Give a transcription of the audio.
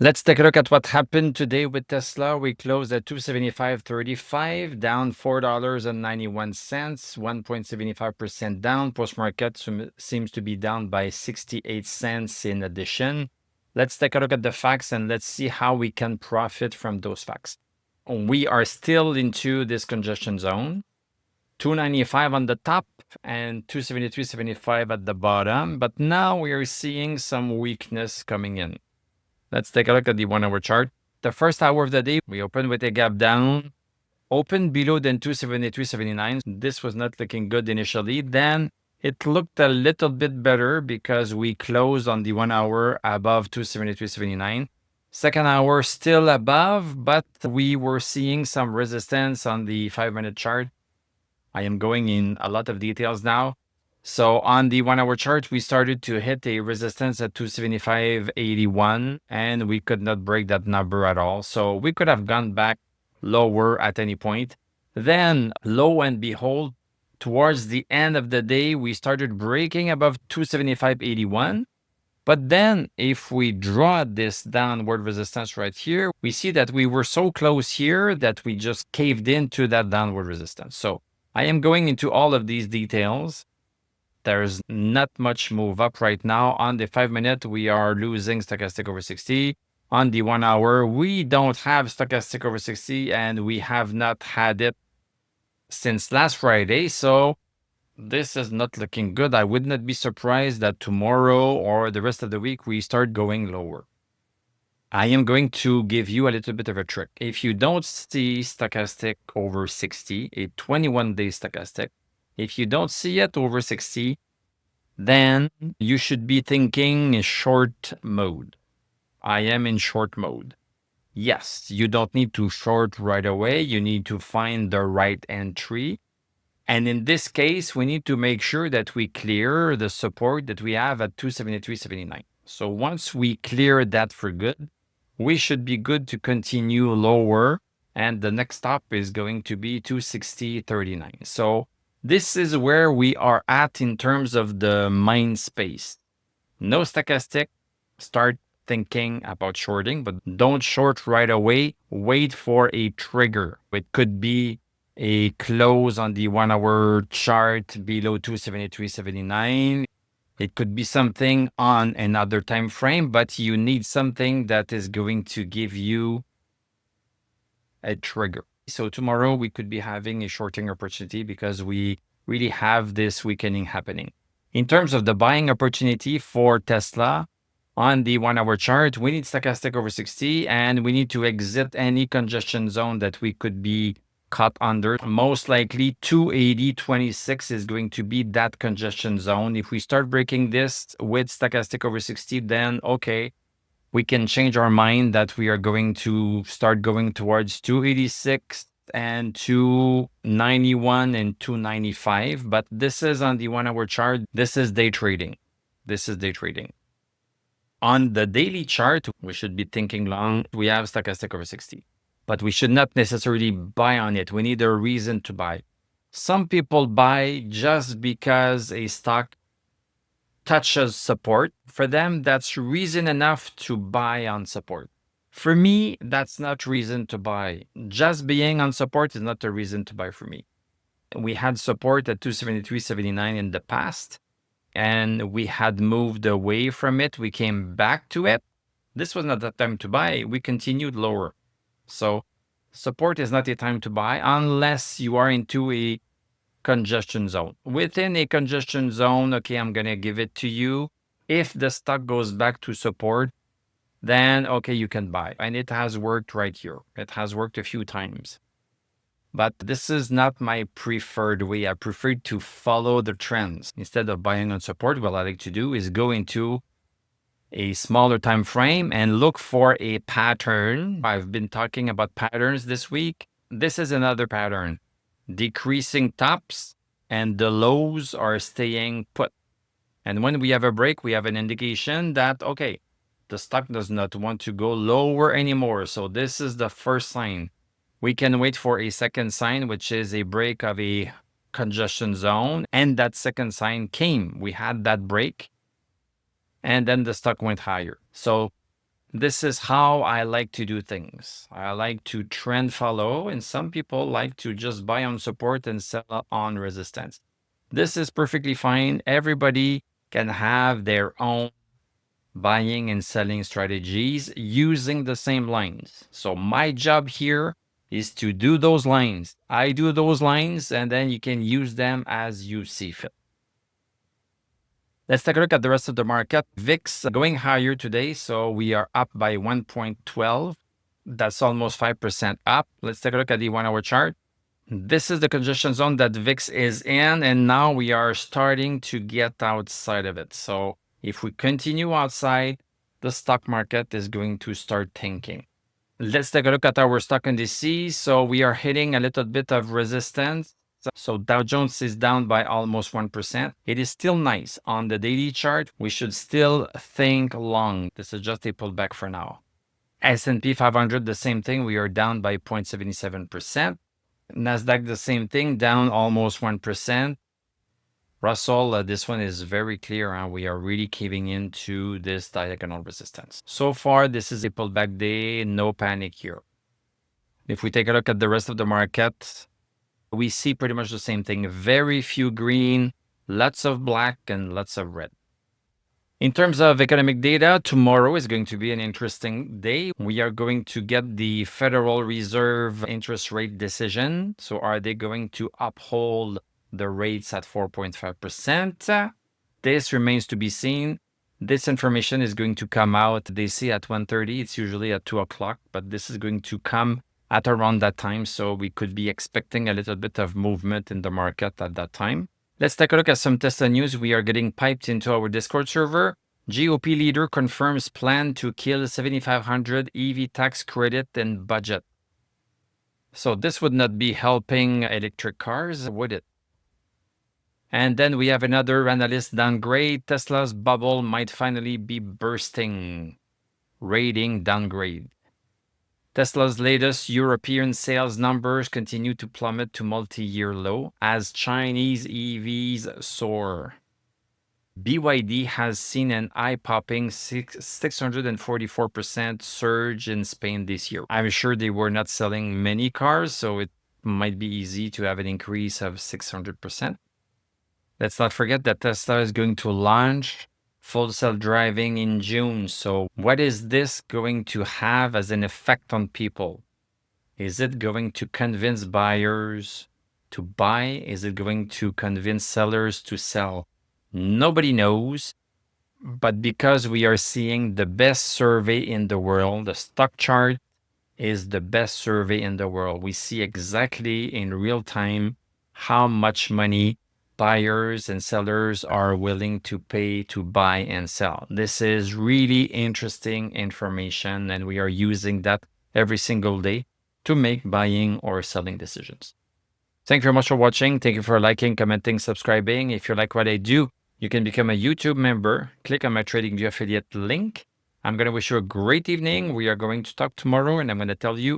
Let's take a look at what happened today with Tesla. We closed at 275.35, down $4.91, 1.75% down. Post-market seems to be down by 68 cents in addition. Let's take a look at the facts and let's see how we can profit from those facts. We are still into this congestion zone. 295 on the top and 273.75 at the bottom. But now we are seeing some weakness coming in. Let's take a look at the 1-hour chart. The first hour of the day, we opened with a gap down, opened below then 273.79. This was not looking good initially. Then it looked a little bit better because we closed on the 1 hour above 273.79. Second hour still above, but we were seeing some resistance on the 5-minute chart. I am going in a lot of details now. So on the 1 hour chart, we started to hit a resistance at 275.81, and we could not break that number at all. So we could have gone back lower at any point. Then, lo and behold, towards the end of the day, we started breaking above 275.81. But then if we draw this downward resistance right here, we see that we were so close here that we just caved into that downward resistance. So I am going into all of these details. There's not much move up right now. On the 5-minute, we are losing stochastic over 60. On the 1 hour, we don't have stochastic over 60, and we have not had it since last Friday. So this is not looking good. I would not be surprised that tomorrow or the rest of the week, we start going lower. I am going to give you a little bit of a trick. If you don't see stochastic over 60, a 21-day stochastic, if you don't see it over 60, then you should be thinking in short mode. I am in short mode. Yes, you don't need to short right away. You need to find the right entry. And in this case, we need to make sure that we clear the support that we have at 273.79. So once we clear that for good, we should be good to continue lower. And the next stop is going to be 260.39. So this is where we are at in terms of the mind space. No stochastic, start thinking about shorting, but don't short right away. Wait for a trigger. It could be a close on the 1 hour chart below 273.79. It could be something on another time frame, but you need something that is going to give you a trigger. So tomorrow we could be having a shorting opportunity because we really have this weakening happening. In terms of the buying opportunity for Tesla, on the 1 hour chart, we need stochastic over 60, and we need to exit any congestion zone that we could be caught under. Most likely 280.26 is going to be that congestion zone. If we start breaking this with stochastic over 60, then okay, we can change our mind that we are going to start going towards 286 and 291 and 295. But this is on the 1 hour chart. This is day trading. This is day trading. On the daily chart, we should be thinking long. We have stochastic over 60, but we should not necessarily buy on it. We need a reason to buy. Some people buy just because a stock touches support. For them, that's reason enough to buy on support. For me, that's not reason to buy. Just being on support is not a reason to buy for me. We had support at 273.79 in the past, and we had moved away from it. We came back to it. This was not the time to buy. We continued lower. So support is not a time to buy unless you are into a congestion zone. Within a congestion zone, okay, I'm going to give it to you. If the stock goes back to support, then okay, you can buy. And it has worked right here. It has worked a few times. But this is not my preferred way. I prefer to follow the trends. Instead of buying on support, what I like to do is go into a smaller time frame and look for a pattern. I've been talking about patterns this week. This is another pattern. Decreasing tops and the lows are staying put. And when we have a break, we have an indication that, okay, the stock does not want to go lower anymore. So this is the first sign. We can wait for a second sign, which is a break of a congestion zone. And that second sign came. We had that break. And then the stock went higher. So This is how I like to do things. I like to trend follow, and some people like to just buy on support and sell on resistance. This is perfectly fine. Everybody can have their own buying and selling strategies using the same lines. So my job here is to do those lines. I do those lines, and then you can use them as you see fit. Let's take a look at the rest of the market. VIX going higher today, so we are up by 1.12. That's almost 5% up. Let's take a look at the 1-hour chart. This is the congestion zone that VIX is in, and now we are starting to get outside of it. So if we continue outside, the stock market is going to start tanking. Let's take a look at our stock indices. So we are hitting a little bit of resistance. So Dow Jones is down by almost 1%. It is still nice. On the daily chart, we should still think long. This is just a pullback for now. S&P 500, the same thing. We are down by 0.77%. Nasdaq, the same thing, down almost 1%. Russell, this one is very clear. We are really caving into this diagonal resistance. So far, this is a pullback day. No panic here. If we take a look at the rest of the market, we see pretty much the same thing. Very few green, lots of black, and lots of red. In terms of economic data, tomorrow is going to be an interesting day. We are going to get the Federal Reserve interest rate decision. So are they going to uphold the rates at 4.5%? This remains to be seen. This information is going to come out, they say at 1:30. It's usually at 2 o'clock, but this is going to come at around that time. So we could be expecting a little bit of movement in the market at that time. Let's take a look at some Tesla news. We are getting piped into our Discord server. GOP leader confirms plan to kill 7,500 EV tax credit and budget. So this would not be helping electric cars, would it? And then we have another analyst downgrade. Tesla's bubble might finally be bursting. Rating downgrade. Tesla's latest European sales numbers continue to plummet to multi-year low as Chinese EVs soar. BYD has seen an eye-popping 644% surge in Spain this year. I'm sure they were not selling many cars, so it might be easy to have an increase of 600%. Let's not forget that Tesla is going to launch full self-driving in June. So what is this going to have as an effect on people? Is it going to convince buyers to buy? Is it going to convince sellers to sell? Nobody knows. But because we are seeing the best survey in the world, the stock chart is the best survey in the world. We see exactly in real time how much money buyers and sellers are willing to pay to buy and sell. This is really interesting information, and we are using that every single day to make buying or selling decisions. Thank you very much for watching. Thank you for liking, commenting, subscribing. If you like what I do, you can become a YouTube member. Click on my TradingView affiliate link. I'm going to wish you a great evening. We are going to talk tomorrow, and I'm going to tell you